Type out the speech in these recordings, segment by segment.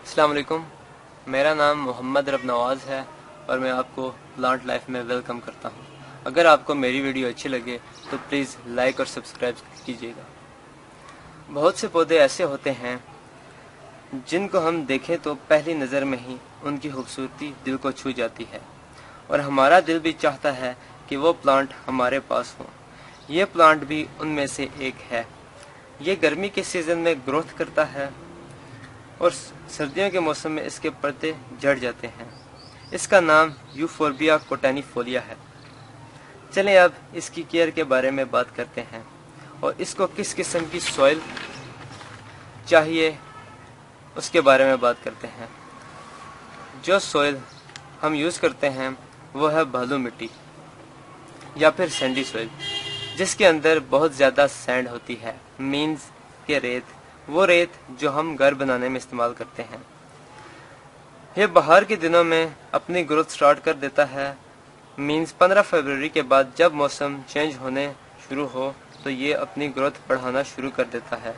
अस्सलाम वालेकुम। मेरा नाम मोहम्मद रब नवाज़ है और मैं आपको प्लांट लाइफ में वेलकम करता हूँ। अगर आपको मेरी वीडियो अच्छी लगे तो प्लीज़ लाइक और सब्सक्राइब कीजिएगा। बहुत से पौधे ऐसे होते हैं जिनको हम देखें तो पहली नज़र में ही उनकी खूबसूरती दिल को छू जाती है और हमारा दिल भी चाहता है कि वो प्लांट हमारे पास हो। ये प्लांट भी उनमें से एक है। ये गर्मी के सीज़न में ग्रोथ करता है और सर्दियों के मौसम में इसके पत्ते झड़ जाते हैं। इसका नाम यूफोर्बिया कोटानीफोलिया है। चलें अब इसकी केयर के बारे में बात करते हैं और इसको किस किस्म की सॉइल चाहिए उसके बारे में बात करते हैं। जो सॉइल हम यूज़ करते हैं वो है बालू मिट्टी या फिर सैंडी सॉइल, जिसके अंदर बहुत ज़्यादा सैंड होती है, मीन्स के रेत, वो रेत जो हम घर बनाने में इस्तेमाल करते हैं। ये बाहर के दिनों में अपनी ग्रोथ स्टार्ट कर देता है, मीन्स 15 फरवरी के बाद जब मौसम चेंज होने शुरू हो तो ये अपनी ग्रोथ बढ़ाना शुरू कर देता है।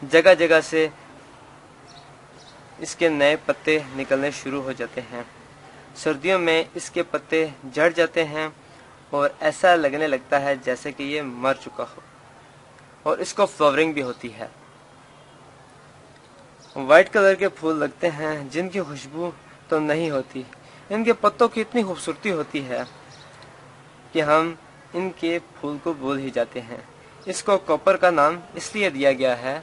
जगह जगह से इसके नए पत्ते निकलने शुरू हो जाते हैं। सर्दियों में इसके पत्ते झड़ जाते हैं और ऐसा लगने लगता है जैसे कि ये मर चुका हो, और इसको फ्लावरिंग भी होती है। वाइट कलर के फूल लगते हैं जिनकी खुशबू तो नहीं होती। इनके पत्तों की इतनी खूबसूरती होती है कि हम इनके फूल को भूल ही जाते हैं। इसको कॉपर का नाम इसलिए दिया गया है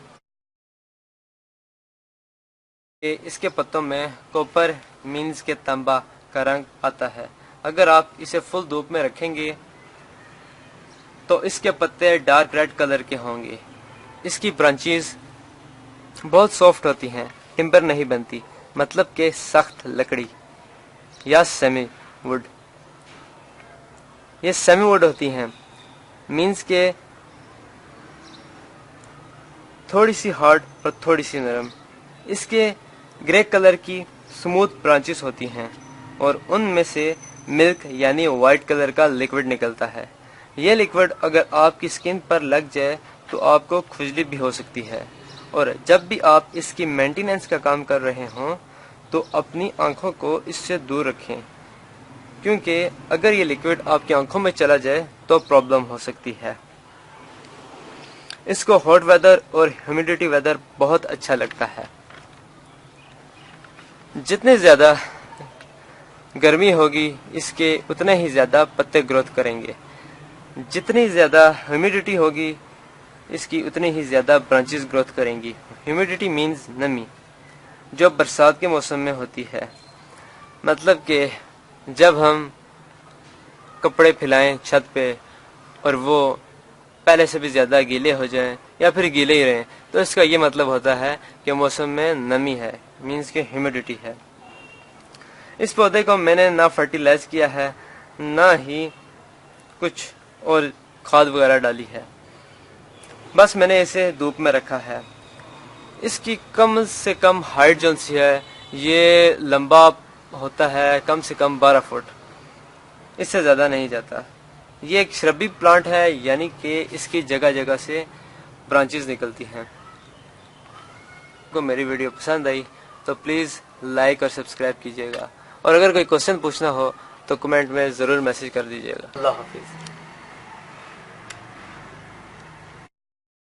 कि इसके पत्तों में कॉपर मीन्स के तांबा का रंग आता है। अगर आप इसे फुल धूप में रखेंगे तो इसके पत्ते डार्क रेड कलर के होंगे। इसकी ब्रांचेस बहुत सॉफ्ट होती हैं, टिम्बर नहीं बनती, मतलब के सख्त लकड़ी या सेमी वुड। ये सेमी वुड होती हैं, मीन्स के थोड़ी सी हार्ड और थोड़ी सी नरम। इसके ग्रे कलर की स्मूथ ब्रांचेस होती हैं और उनमें से मिल्क यानी वाइट कलर का लिक्विड निकलता है। ये लिक्विड अगर आपकी स्किन पर लग जाए तो आपको खुजली भी हो सकती है, और जब भी आप इसकी मेंटेनेंस का काम कर रहे हों तो अपनी आंखों को इससे दूर रखें, क्योंकि अगर ये लिक्विड आपकी आंखों में चला जाए तो प्रॉब्लम हो सकती है। इसको हॉट वेदर और ह्यूमिडिटी वेदर बहुत अच्छा लगता है। जितने ज़्यादा गर्मी होगी इसके उतने ही ज़्यादा पत्ते ग्रोथ करेंगे। जितनी ज़्यादा ह्यूमिडिटी होगी इसकी उतनी ही ज़्यादा ब्रांचेस ग्रोथ करेंगी। ह्यूमिडिटी मीन्स नमी, जो बरसात के मौसम में होती है। मतलब कि जब हम कपड़े फैलाएं छत पे और वो पहले से भी ज़्यादा गीले हो जाएं या फिर गीले ही रहें, तो इसका ये मतलब होता है कि मौसम में नमी है, मीन्स कि ह्यूमिडिटी है। इस पौधे को मैंने ना फर्टिलाइज किया है, ना ही कुछ और खाद वगैरह डाली है, बस मैंने इसे धूप में रखा है। इसकी कम से कम हाइट जो सी है, ये लंबा होता है कम से कम 12 फुट, इससे ज़्यादा नहीं जाता। ये एक श्रबी प्लांट है, यानी कि इसकी जगह जगह से ब्रांचेस निकलती हैं। को मेरी वीडियो पसंद आई तो प्लीज़ लाइक और सब्सक्राइब कीजिएगा, और अगर कोई क्वेश्चन पूछना हो तो कमेंट में ज़रूर मैसेज कर दीजिएगा। अल्लाह हाफिज़।